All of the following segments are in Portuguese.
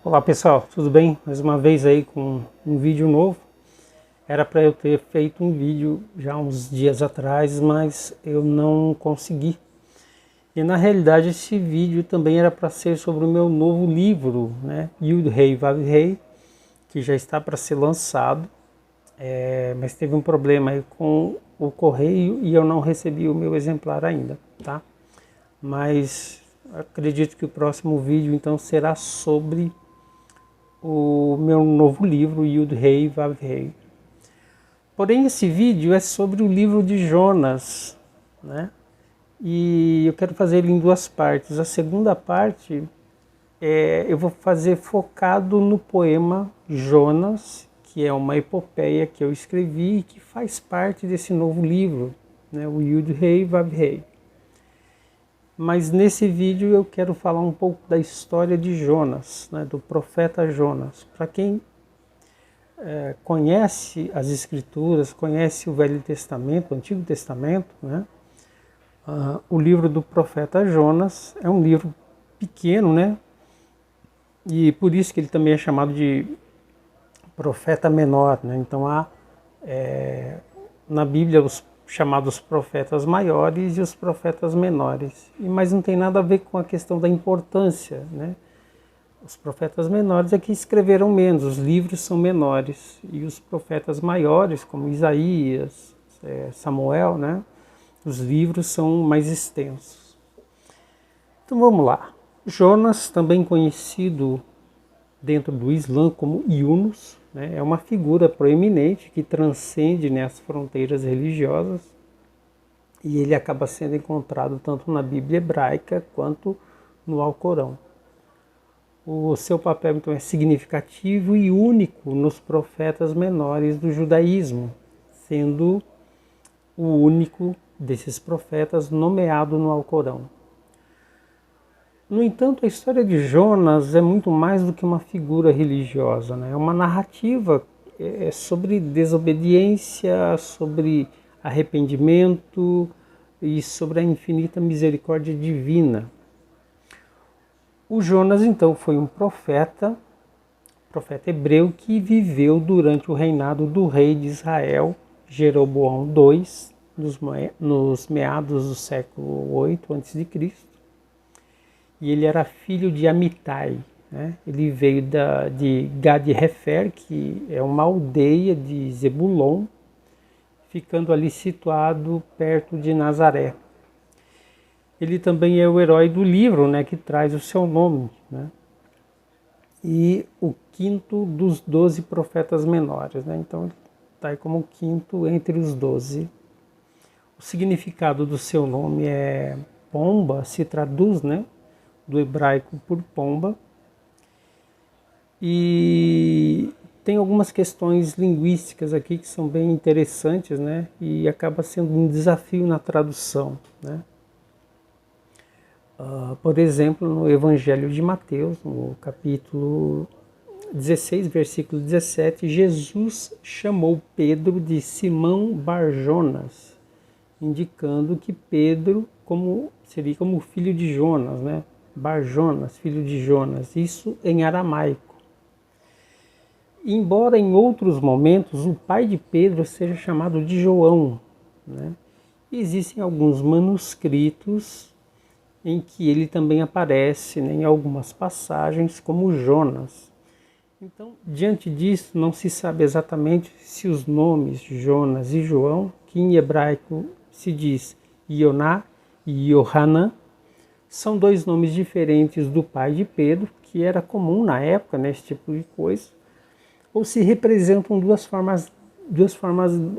Olá pessoal, tudo bem? Mais uma vez aí com um vídeo novo. Era para eu ter feito um vídeo já uns dias atrás, mas eu não consegui. E na realidade esse vídeo também era para ser sobre o meu novo livro, né? Yud-Hei Vav-Hei, que já está para ser lançado, mas teve um problema aí com o correio e eu não recebi o meu exemplar ainda, tá? Mas acredito que o próximo vídeo então será sobre o meu novo livro, Yud-Hei Vav-Hei. Porém, esse vídeo é sobre o livro de Jonas, né? E eu quero fazer ele em duas partes. A segunda parte eu vou fazer focado no poema Jonas, que é uma epopeia que eu escrevi e que faz parte desse novo livro, né? O Yud-Hei Vav-Hei. Mas nesse vídeo eu quero falar um pouco da história de Jonas, né? Do profeta Jonas. Para quem conhece as Escrituras, conhece o Velho Testamento, o Antigo Testamento, né? O livro do profeta Jonas é um livro pequeno, né? E por isso que ele também é chamado de profeta menor, né? Então há na Bíblia os chamados profetas maiores e os profetas menores. Mas não tem nada a ver com a questão da importância, né? Os profetas menores é que escreveram menos, os livros são menores. E os profetas maiores, como Isaías, Samuel, né? Os livros são mais extensos. Então vamos lá. Jonas, também conhecido dentro do Islã como Yunus, né? É uma figura proeminente que transcende, né, as fronteiras religiosas. E ele acaba sendo encontrado tanto na Bíblia hebraica quanto no Alcorão. O seu papel, então, é significativo e único nos profetas menores do judaísmo, sendo o único desses profetas nomeado no Alcorão. No entanto, a história de Jonas é muito mais do que uma figura religiosa, né? É uma narrativa sobre desobediência, sobre arrependimento e sobre a infinita misericórdia divina. O Jonas, então, foi um profeta hebreu que viveu durante o reinado do rei de Israel, Jeroboão II, nos meados do século 8 a.C. E ele era filho de Amitai, né? Ele veio de Gad-Hefer, que é uma aldeia de Zebulon, ficando ali situado perto de Nazaré. Ele também é o herói do livro, né, que traz o seu nome, né? E o quinto dos 12 profetas menores, né? Então ele está aí como o quinto entre os 12. O significado do seu nome é pomba, se traduz, né, do hebraico por pomba. E tem algumas questões linguísticas aqui que são bem interessantes, né? E acaba sendo um desafio na tradução, né? Por exemplo, no Evangelho de Mateus, no capítulo 16, versículo 17, Jesus chamou Pedro de Simão Bar-Jonas, indicando que Pedro seria como filho de Jonas, né? Bar-Jonas, filho de Jonas, isso em aramaico. Embora em outros momentos o pai de Pedro seja chamado de João, né? Existem alguns manuscritos em que ele também aparece, né, em algumas passagens como Jonas. Então, diante disso, não se sabe exatamente se os nomes Jonas e João, que em hebraico se diz Ioná e Yohanan, são dois nomes diferentes do pai de Pedro, que era comum na época, né, esse tipo de coisa, ou se representam duas formas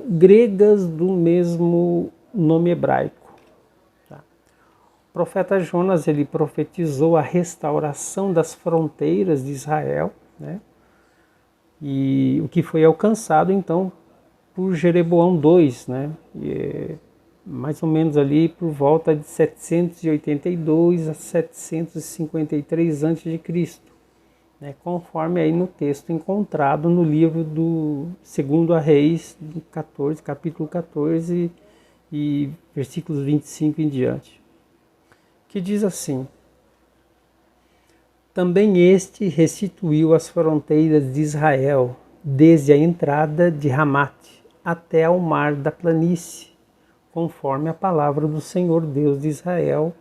gregas do mesmo nome hebraico. O profeta Jonas, ele profetizou a restauração das fronteiras de Israel, né? E o que foi alcançado então por Jeroboão II, né? Mais ou menos ali por volta de 782 a 753 a.C., né? Conforme aí no texto encontrado no livro do 2 Reis, do 14, capítulo 14 e versículos 25 em diante, que diz assim: Também este restituiu as fronteiras de Israel, desde a entrada de Ramate até ao mar da planície, conforme a palavra do Senhor Deus de Israel,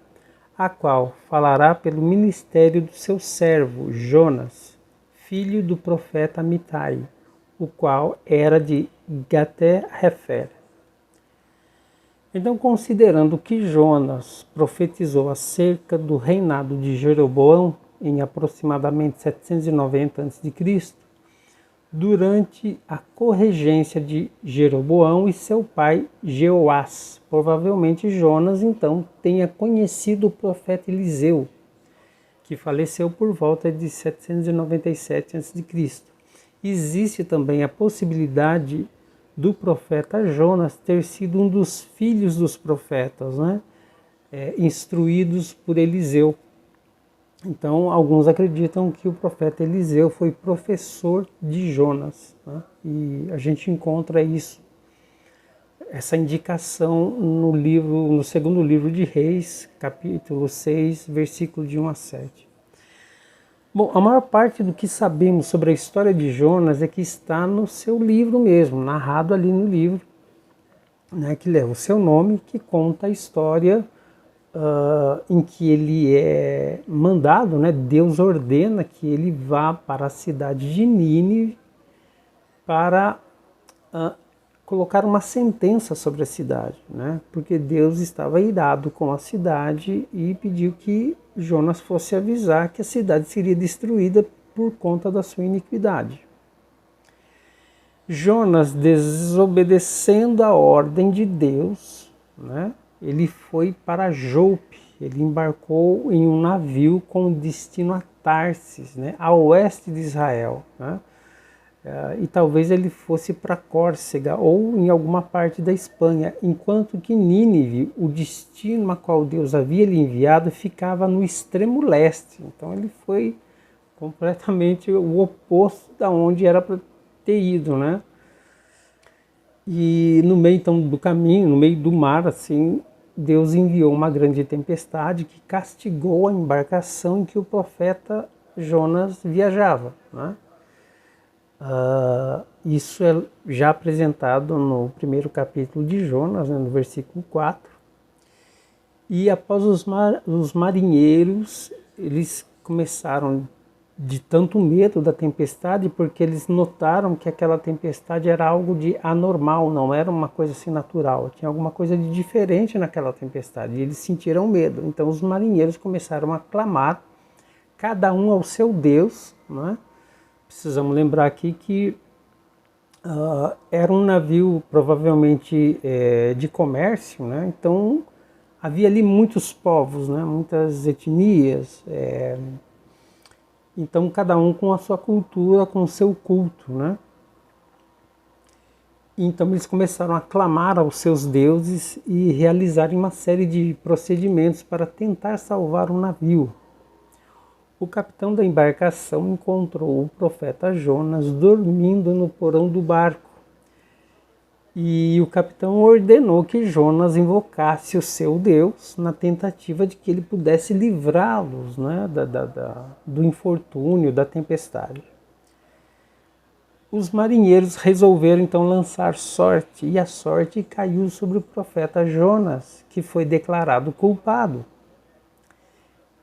a qual falará pelo ministério do seu servo Jonas, filho do profeta Amitai, o qual era de Gaté-Hefer. Então, considerando que Jonas profetizou acerca do reinado de Jeroboão em aproximadamente 790 a.C., durante a corregência de Jeroboão e seu pai Jeoás, provavelmente Jonas então tenha conhecido o profeta Eliseu, que faleceu por volta de 797 a.C. Existe também a possibilidade do profeta Jonas ter sido um dos filhos dos profetas, né? Instruídos por Eliseu. Então, alguns acreditam que o profeta Eliseu foi professor de Jonas, né? E a gente encontra essa indicação no segundo livro de Reis, capítulo 6, versículo de 1 a 7. Bom, a maior parte do que sabemos sobre a história de Jonas é que está no seu livro mesmo, narrado ali no livro, né, que leva o seu nome, que conta a história em que ele é mandado, né, Deus ordena que ele vá para a cidade de Nínive para colocar uma sentença sobre a cidade, né, porque Deus estava irado com a cidade e pediu que Jonas fosse avisar que a cidade seria destruída por conta da sua iniquidade. Jonas, desobedecendo a ordem de Deus, né, ele foi para Jope, ele embarcou em um navio com destino a Tarsis, né, a oeste de Israel, né, e talvez ele fosse para Córcega ou em alguma parte da Espanha, enquanto que Nínive, o destino a qual Deus havia lhe enviado, ficava no extremo leste. Então ele foi completamente o oposto da onde era para ter ido, né? E no meio então do caminho, no meio do mar, assim, Deus enviou uma grande tempestade que castigou a embarcação em que o profeta Jonas viajava, né? Isso é já apresentado no primeiro capítulo de Jonas, né, no versículo 4. E após os marinheiros, eles começaram de tanto medo da tempestade, porque eles notaram que aquela tempestade era algo de anormal, não era uma coisa assim natural, tinha alguma coisa de diferente naquela tempestade, e eles sentiram medo. Então os marinheiros começaram a clamar, cada um ao seu Deus, né? Precisamos lembrar aqui que era um navio provavelmente de comércio, né? Então havia ali muitos povos, né? Muitas etnias, então cada um com a sua cultura, com o seu culto, né? Então eles começaram a clamar aos seus deuses e realizarem uma série de procedimentos para tentar salvar o navio. O capitão da embarcação encontrou o profeta Jonas dormindo no porão do barco. E o capitão ordenou que Jonas invocasse o seu Deus na tentativa de que ele pudesse livrá-los, né, do infortúnio, da tempestade. Os marinheiros resolveram então lançar sorte, e a sorte caiu sobre o profeta Jonas, que foi declarado culpado.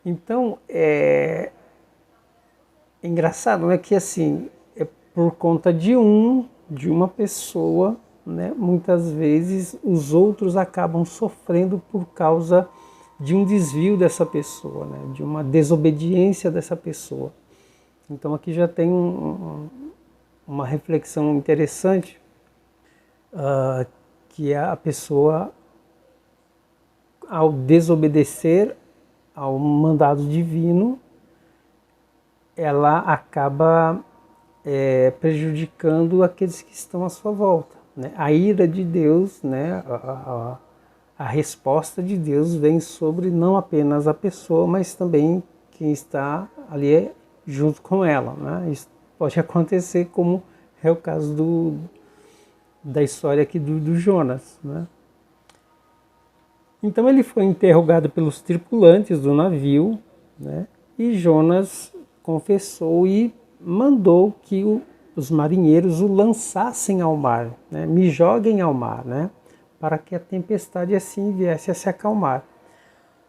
Então, é engraçado, né, que assim, é por conta de uma pessoa, né, muitas vezes os outros acabam sofrendo por causa de um desvio dessa pessoa, né, de uma desobediência dessa pessoa. Então aqui já tem uma reflexão interessante, que é a pessoa, ao desobedecer ao mandado divino, ela acaba prejudicando aqueles que estão à sua volta, né? A ira de Deus, né? A resposta de Deus vem sobre não apenas a pessoa, mas também quem está ali junto com ela, né? Isso pode acontecer, como é o caso da história aqui do Jonas, né? Então ele foi interrogado pelos tripulantes do navio, né? E Jonas confessou e mandou que os marinheiros o lançassem ao mar, né? Me joguem ao mar, né? Para que a tempestade assim viesse a se acalmar.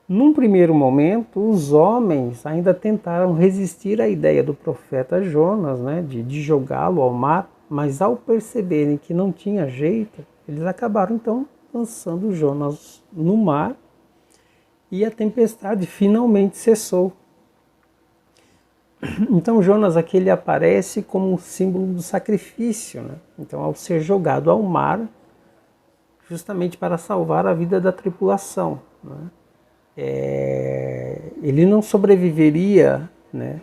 Num primeiro momento, os homens ainda tentaram resistir à ideia do profeta Jonas, né, de jogá-lo ao mar, mas ao perceberem que não tinha jeito, eles acabaram então lançando Jonas no mar e a tempestade finalmente cessou. Então Jonas aqui ele aparece como um símbolo do sacrifício, né? Então ao ser jogado ao mar, justamente para salvar a vida da tripulação, né? Ele não sobreviveria, né,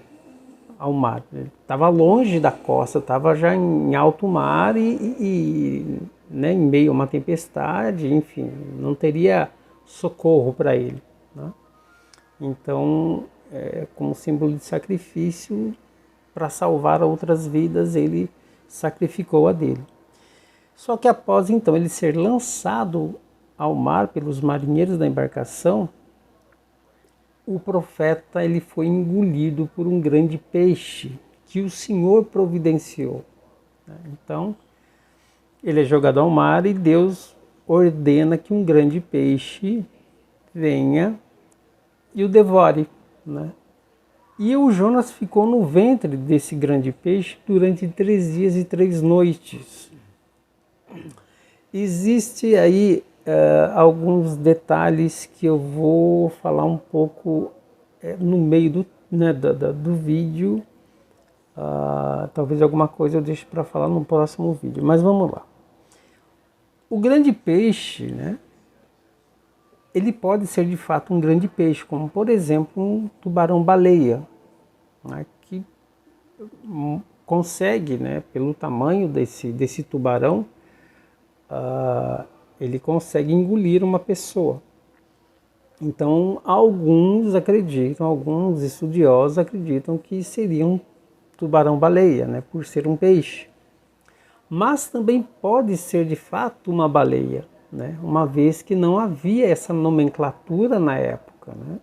ao mar. Ele estava longe da costa, estava já em alto mar né, em meio a uma tempestade, enfim, não teria socorro para ele, né? Então, como símbolo de sacrifício, para salvar outras vidas, ele sacrificou a dele. Só que após então ele ser lançado ao mar pelos marinheiros da embarcação, o profeta ele foi engolido por um grande peixe que o Senhor providenciou. Então, ele é jogado ao mar e Deus ordena que um grande peixe venha e o devore, né? E o Jonas ficou no ventre desse grande peixe durante 3 dias e 3 noites. Existe aí alguns detalhes que eu vou falar um pouco no meio do vídeo. Talvez alguma coisa eu deixe para falar no próximo vídeo, mas vamos lá. O grande peixe, né, ele pode ser de fato um grande peixe, como por exemplo um tubarão-baleia, né, que consegue, né, pelo tamanho desse tubarão, ele consegue engolir uma pessoa. Então, alguns estudiosos acreditam que seria um tubarão-baleia, né, por ser um peixe. Mas também pode ser de fato uma baleia, né, uma vez que não havia essa nomenclatura na época, né?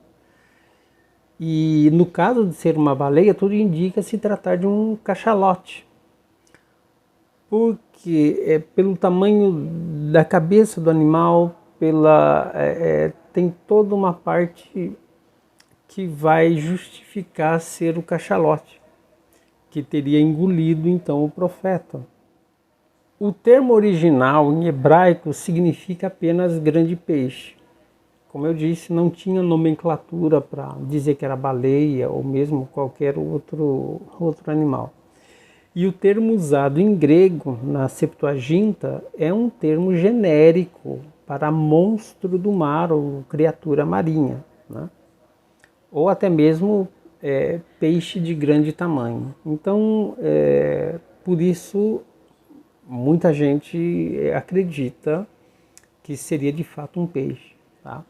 E no caso de ser uma baleia, tudo indica se tratar de um cachalote. Porque pelo tamanho da cabeça do animal, tem toda uma parte que vai justificar ser o cachalote, que teria engolido então o profeta. O termo original em hebraico significa apenas grande peixe. Como eu disse, não tinha nomenclatura para dizer que era baleia ou mesmo qualquer outro animal. E o termo usado em grego, na Septuaginta, é um termo genérico para monstro do mar ou criatura marinha, né? Ou até mesmo peixe de grande tamanho. Então, por isso, muita gente acredita que seria de fato um peixe, tá?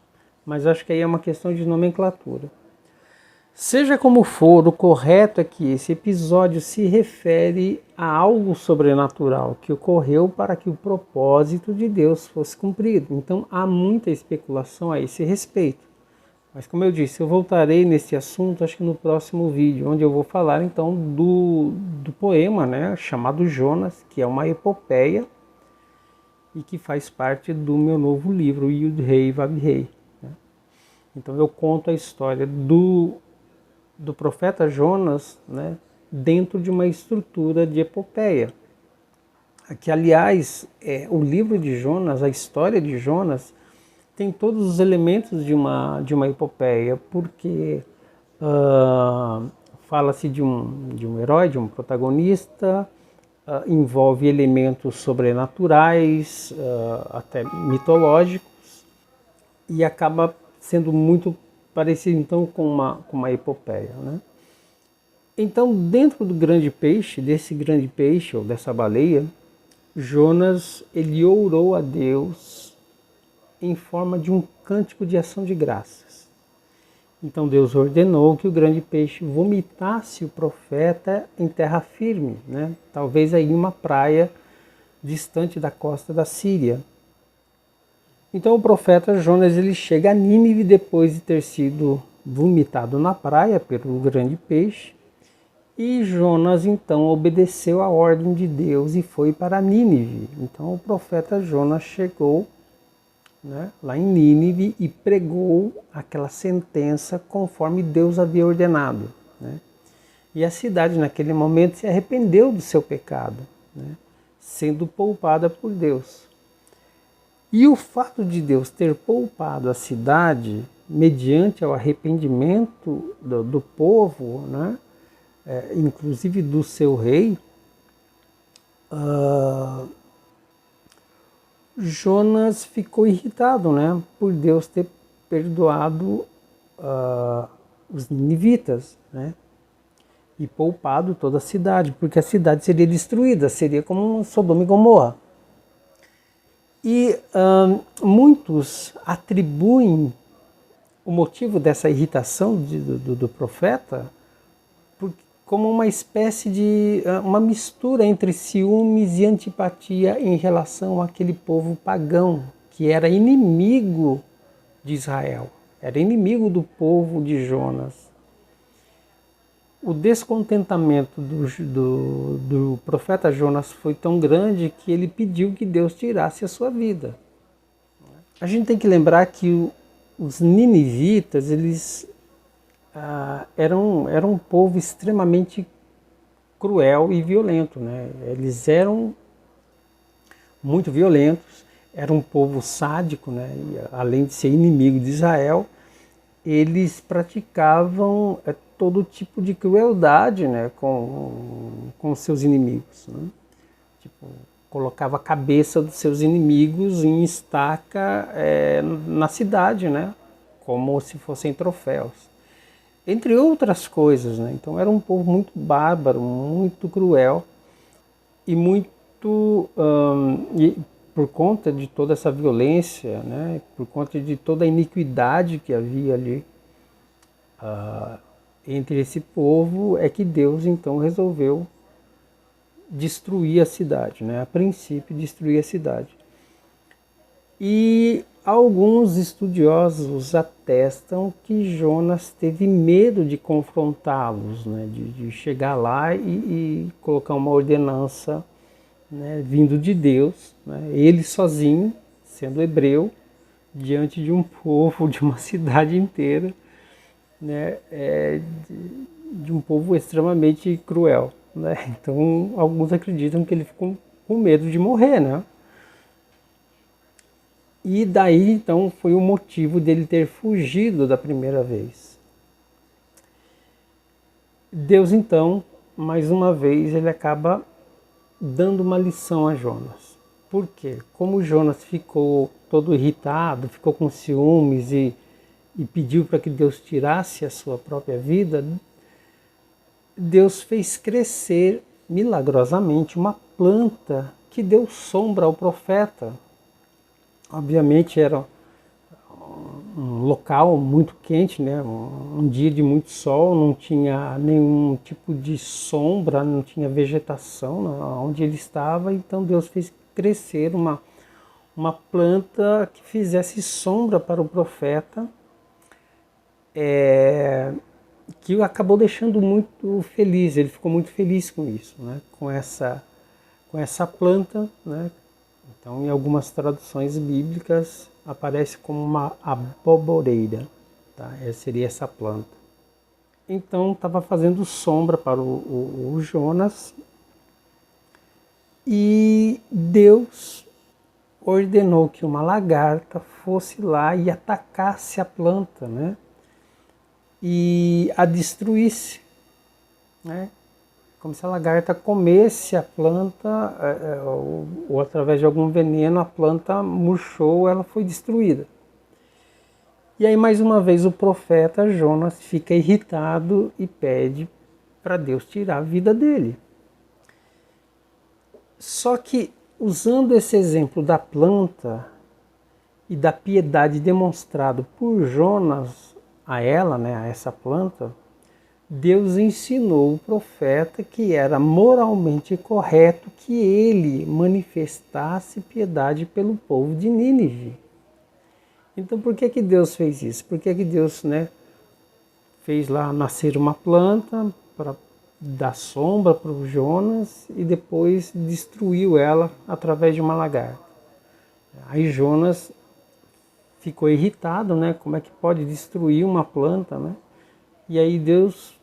Mas acho que aí é uma questão de nomenclatura. Seja como for, o correto é que esse episódio se refere a algo sobrenatural que ocorreu para que o propósito de Deus fosse cumprido. Então há muita especulação a esse respeito. Mas como eu disse, eu voltarei nesse assunto acho que no próximo vídeo, onde eu vou falar então do poema, né, chamado Jonas, que é uma epopeia e que faz parte do meu novo livro, Yud-Hei Vav-Hei, né? Então eu conto a história do profeta Jonas, né, dentro de uma estrutura de epopeia. Que, aliás, o livro de Jonas, a história de Jonas, tem todos os elementos de uma epopeia, porque fala-se de um herói, de um protagonista, envolve elementos sobrenaturais, até mitológicos, e acaba sendo muito parecido então com uma epopeia, né? Então, dentro do grande peixe, desse grande peixe ou dessa baleia, Jonas ele orou a Deus em forma de um cântico de ação de graças. Então Deus ordenou que o grande peixe vomitasse o profeta em terra firme, né? Talvez aí em uma praia distante da costa da Síria. Então o profeta Jonas ele chega a Nínive depois de ter sido vomitado na praia pelo grande peixe E Jonas então obedeceu a ordem de Deus e foi para Nínive. Então o profeta Jonas chegou, né, lá em Nínive e pregou aquela sentença conforme Deus havia ordenado, né? E a cidade naquele momento se arrependeu do seu pecado, né, sendo poupada por Deus. E o fato de Deus ter poupado a cidade mediante o arrependimento do povo, né, inclusive do seu rei, Jonas ficou irritado, né, por Deus ter perdoado os ninivitas, né, e poupado toda a cidade, porque a cidade seria destruída, seria como Sodoma e Gomorra. E muitos atribuem o motivo dessa irritação do profeta como uma espécie de uma mistura entre ciúmes e antipatia em relação àquele povo pagão, que era inimigo de Israel, era inimigo do povo de Jonas. O descontentamento do profeta Jonas foi tão grande que ele pediu que Deus tirasse a sua vida. A gente tem que lembrar que os ninivitas, eles eram um povo extremamente cruel e violento, né? Eles eram muito violentos, era um povo sádico, né? E, além de ser inimigo de Israel, eles praticavam todo tipo de crueldade, né, com seus inimigos, né? Tipo, colocava a cabeça dos seus inimigos em estaca na cidade, né, como se fossem troféus, entre outras coisas, né? Então era um povo muito bárbaro, muito cruel e muito e por conta de toda essa violência, né, por conta de toda a iniquidade que havia ali entre esse povo, é que Deus então resolveu destruir a cidade, né? A princípio destruir a cidade. E alguns estudiosos atestam que Jonas teve medo de confrontá-los, né? de chegar lá e colocar uma ordenança, né, vindo de Deus, né? Ele sozinho, sendo hebreu, diante de um povo, de uma cidade inteira, né, de um povo extremamente cruel, né? Então alguns acreditam que ele ficou com medo de morrer, né? E daí então foi o motivo dele ter fugido da primeira vez. Deus então, mais uma vez, ele acaba dando uma lição a Jonas. Por quê? Como Jonas ficou todo irritado, ficou com ciúmes e pediu para que Deus tirasse a sua própria vida, Deus fez crescer milagrosamente uma planta que deu sombra ao profeta. Obviamente era um local muito quente, né? Um dia de muito sol, não tinha nenhum tipo de sombra, não tinha vegetação onde ele estava, então Deus fez crescer uma planta que fizesse sombra para o profeta, que acabou deixando muito feliz, ele ficou muito feliz com isso, né? Com essa planta, né? Então, em algumas traduções bíblicas, aparece como uma aboboreira, tá? Seria essa planta. Então, estava fazendo sombra para o Jonas, e Deus ordenou que uma lagarta fosse lá e atacasse a planta, né? E a destruísse, né? Como se a lagarta comesse a planta, ou através de algum veneno a planta murchou, ela foi destruída. E aí mais uma vez o profeta Jonas fica irritado e pede para Deus tirar a vida dele. Só que usando esse exemplo da planta e da piedade demonstrado por Jonas a ela, né, a essa planta, Deus ensinou o profeta que era moralmente correto que ele manifestasse piedade pelo povo de Nínive. Então por que Deus fez isso? Por que Deus, né, fez lá nascer uma planta para da sombra para o Jonas e depois destruiu ela através de uma lagarta. Aí Jonas ficou irritado, né? Como é que pode destruir uma planta, né? E aí Deus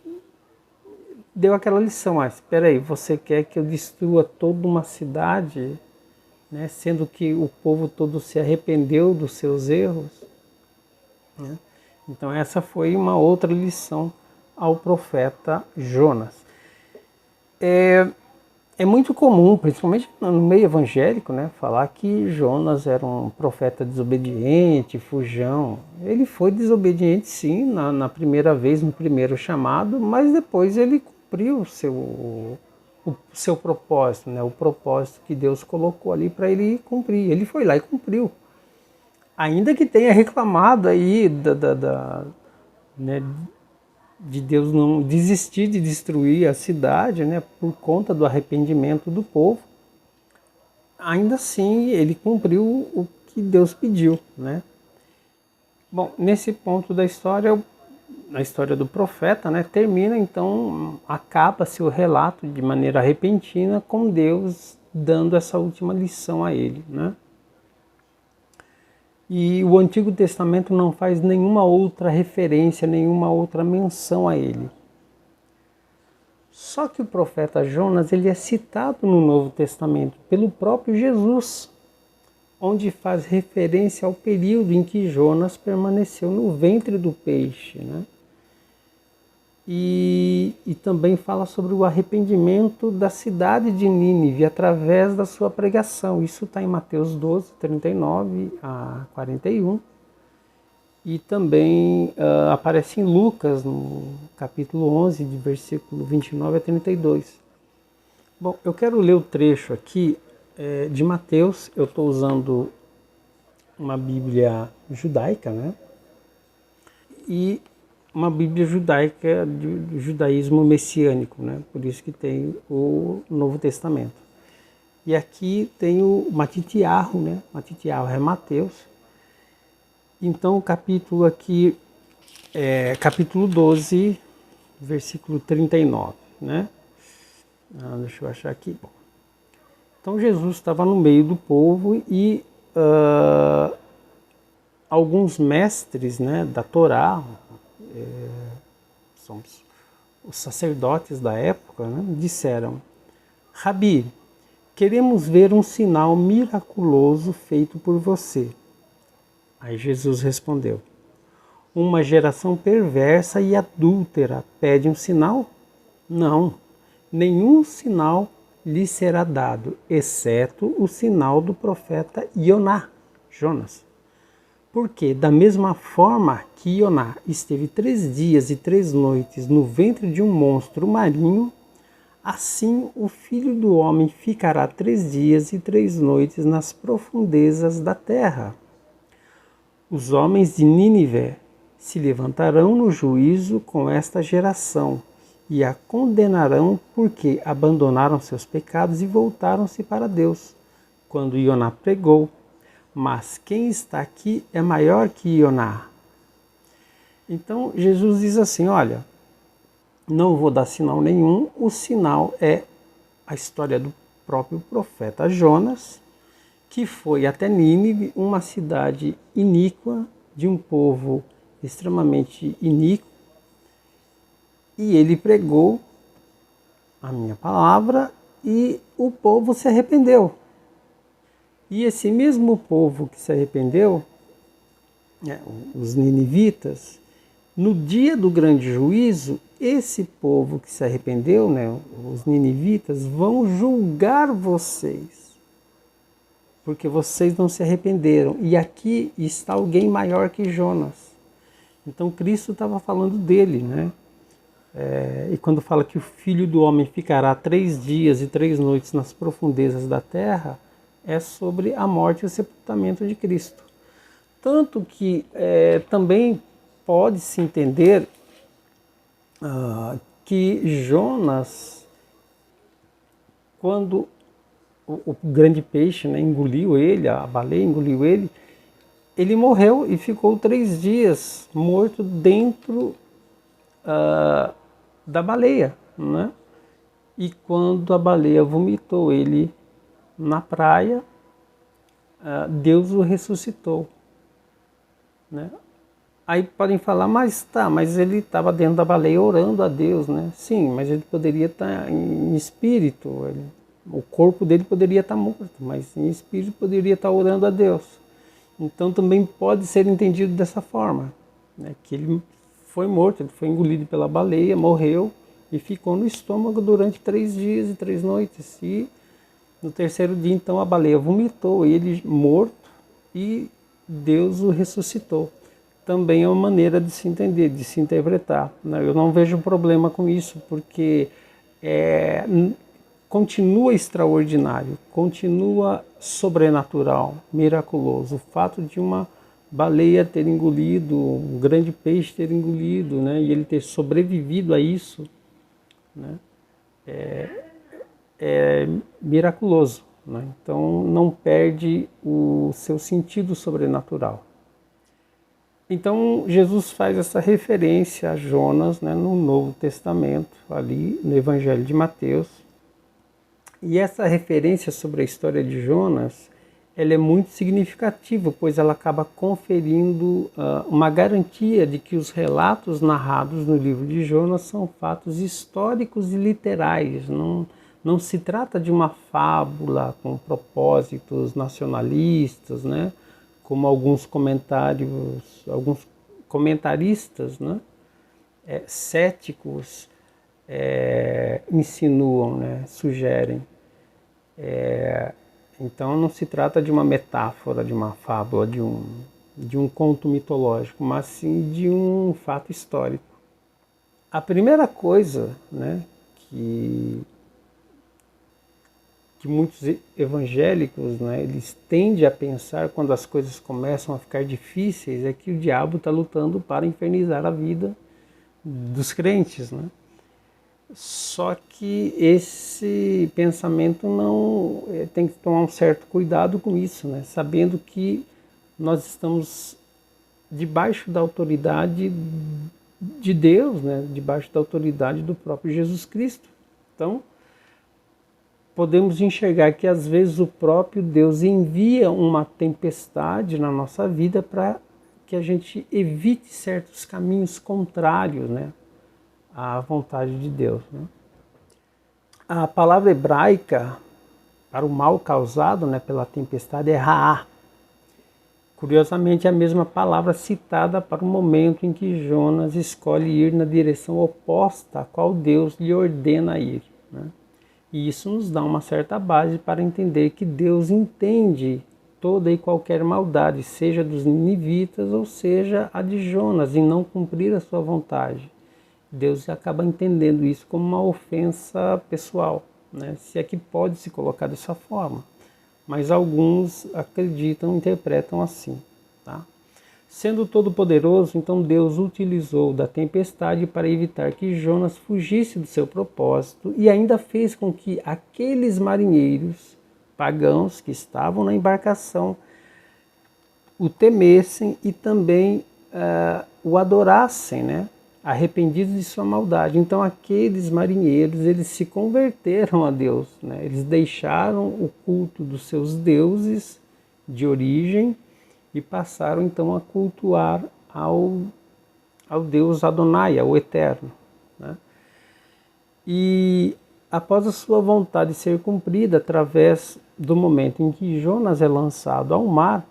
deu aquela lição: espera aí, você quer que eu destrua toda uma cidade, né? Sendo que o povo todo se arrependeu dos seus erros, né? Então essa foi uma outra lição ao profeta Jonas. É muito comum, principalmente no meio evangélico, né, falar que Jonas era um profeta desobediente, fujão. Ele foi desobediente sim, na primeira vez, no primeiro chamado, mas depois ele cumpriu o seu propósito, né, o propósito que Deus colocou ali para ele cumprir. Ele foi lá e cumpriu. Ainda que tenha reclamado aí né, de Deus não desistir de destruir a cidade, né, por conta do arrependimento do povo, ainda assim ele cumpriu o que Deus pediu, né? Bom, nesse ponto da história, na história do profeta, né, termina então, acaba-se o relato de maneira repentina com Deus dando essa última lição a ele, né? E o Antigo Testamento não faz nenhuma outra referência, nenhuma outra menção a ele. Só que o profeta Jonas ele é citado no Novo Testamento pelo próprio Jesus, onde faz referência ao período em que Jonas permaneceu no ventre do peixe, né? E também fala sobre o arrependimento da cidade de Nínive através da sua pregação. Isso está em Mateus 12, 39 a 41. E também aparece em Lucas, no capítulo 11, de versículo 29 a 32. Bom, eu quero ler o trecho aqui de Mateus. Eu estou usando uma Bíblia judaica, né? E uma Bíblia judaica do judaísmo messiânico, né? Por isso que tem o Novo Testamento. E aqui tem o Matitiarro, né? Matitiarro é Mateus. Então o capítulo aqui é capítulo 12, versículo 39, né? Deixa eu achar aqui. Bom. Então Jesus estava no meio do povo e alguns mestres, né, da Torá, são os sacerdotes da época, né, disseram: Rabi, queremos ver um sinal miraculoso feito por você. Aí Jesus respondeu: uma geração perversa e adúltera pede um sinal? Não, nenhum sinal lhe será dado, exceto o sinal do profeta Jonas. Porque, da mesma forma que Ioná esteve 3 dias e 3 noites no ventre de um monstro marinho, assim o Filho do Homem ficará 3 dias e 3 noites nas profundezas da terra. Os homens de Nínive se levantarão no juízo com esta geração e a condenarão porque abandonaram seus pecados e voltaram-se para Deus, quando Ioná pregou. Mas quem está aqui é maior que Ioná. Então Jesus diz assim: olha, não vou dar sinal nenhum, o sinal é a história do próprio profeta Jonas, que foi até Nínive, uma cidade iníqua, de um povo extremamente iníquo, e ele pregou a minha palavra e o povo se arrependeu. E esse mesmo povo que se arrependeu, os ninivitas, no dia do grande juízo, esse povo que se arrependeu, né, os ninivitas, vão julgar vocês, porque vocês não se arrependeram. E aqui está alguém maior que Jonas. Então Cristo estava falando dele, né? E quando fala que o Filho do Homem ficará 3 dias e 3 noites nas profundezas da terra, é sobre a morte e o sepultamento de Cristo. Tanto que também pode-se entender que Jonas, quando o grande peixe, né, engoliu ele, a baleia engoliu ele, ele morreu e ficou 3 dias morto dentro da baleia, né? e quando a baleia vomitou ele na praia, Deus o ressuscitou, né? Aí podem falar, mas ele estava dentro da baleia orando a Deus, né? Sim, mas ele poderia estar em espírito, o corpo dele poderia estar morto, mas em espírito poderia estar orando a Deus. Então também pode ser entendido dessa forma, né? Que ele foi morto, ele foi engolido pela baleia, morreu e ficou no estômago durante 3 dias e 3 noites. E no terceiro dia, então, a baleia vomitou ele morto e Deus o ressuscitou. Também é uma maneira de se entender, de se interpretar, né? Eu não vejo problema com isso, porque continua extraordinário, continua sobrenatural, miraculoso. O fato de uma baleia ter engolido, um grande peixe ter engolido, né, e ele ter sobrevivido a isso, né, é miraculoso, né? Então não perde o seu sentido sobrenatural. Então Jesus faz essa referência a Jonas, né, no Novo Testamento, ali no Evangelho de Mateus. E essa referência sobre a história de Jonas, ela é muito significativa, pois ela acaba conferindo uma garantia de que os relatos narrados no livro de Jonas são fatos históricos e literais. Não se trata de uma fábula com propósitos nacionalistas, né? Como alguns comentaristas, né? Céticos insinuam, né? Sugerem. Então não se trata de uma metáfora, de uma fábula, de um conto mitológico, mas sim de um fato histórico. A primeira coisa, né, que muitos evangélicos, né, eles tendem a pensar quando as coisas começam a ficar difíceis é que o diabo está lutando para infernizar a vida dos crentes, né? Só que esse pensamento não tem que tomar um certo cuidado com isso, né? Sabendo que nós estamos debaixo da autoridade de Deus, né? Debaixo da autoridade do próprio Jesus Cristo. Então, podemos enxergar que às vezes o próprio Deus envia uma tempestade na nossa vida para que a gente evite certos caminhos contrários, né, à vontade de Deus, né? A palavra hebraica para o mal causado, né, pela tempestade é Raá. Curiosamente, é a mesma palavra citada para o momento em que Jonas escolhe ir na direção oposta a qual Deus lhe ordena ir, né? E isso nos dá uma certa base para entender que Deus entende toda e qualquer maldade, seja dos ninivitas ou seja a de Jonas, em não cumprir a sua vontade. Deus acaba entendendo isso como uma ofensa pessoal, né? Se é que pode se colocar dessa forma. Mas alguns acreditam, interpretam assim, tá? Sendo todo-poderoso, então Deus utilizou da tempestade para evitar que Jonas fugisse do seu propósito e ainda fez com que aqueles marinheiros pagãos que estavam na embarcação o temessem e também o adorassem, né? Arrependidos de sua maldade. Então aqueles marinheiros, eles se converteram a Deus, né? Eles deixaram o culto dos seus deuses de origem e passaram então a cultuar ao Deus Adonai, ao Eterno, né? E após a sua vontade ser cumprida, através do momento em que Jonas é lançado ao mar,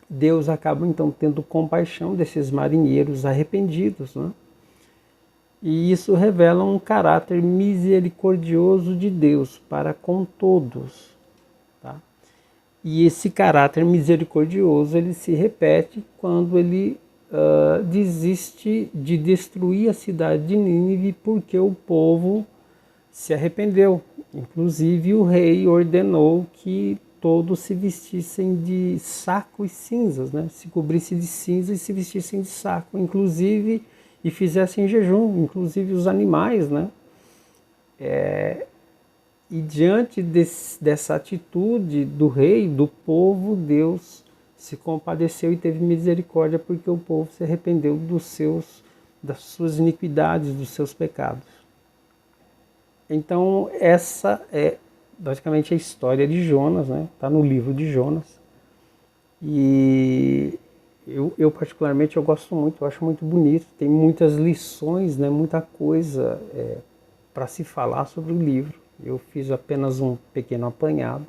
Deus acaba então tendo compaixão desses marinheiros arrependidos, né? E isso revela um caráter misericordioso de Deus para com todos, tá? E esse caráter misericordioso ele se repete quando ele desiste de destruir a cidade de Nínive porque o povo se arrependeu. Inclusive o rei ordenou que todos se vestissem de saco e cinzas, né? Se cobrissem de cinza e se vestissem de saco, inclusive, e fizessem jejum, inclusive os animais, né? E diante dessa atitude do rei, do povo, Deus se compadeceu e teve misericórdia porque o povo se arrependeu das suas iniquidades, dos seus pecados. Então essa é basicamente a história de Jonas, né? Está no livro de Jonas. E eu particularmente eu gosto muito, eu acho muito bonito, tem muitas lições, né? Muita coisa para se falar sobre o livro. Eu fiz apenas um pequeno apanhado,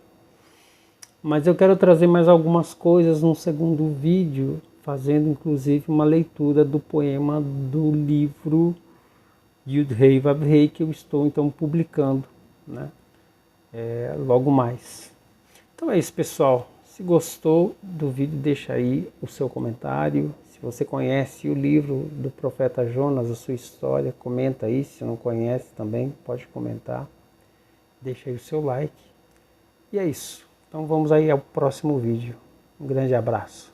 mas eu quero trazer mais algumas coisas num segundo vídeo, fazendo inclusive uma leitura do poema do livro Yud-Hei Vav-Hei, que eu estou então publicando, né? Logo mais. Então é isso, pessoal. Se gostou do vídeo, deixa aí o seu comentário. Se você conhece o livro do profeta Jonas, a sua história, comenta aí. Se não conhece também, pode comentar. Deixa aí o seu like. E é isso. Então vamos aí ao próximo vídeo. Um grande abraço.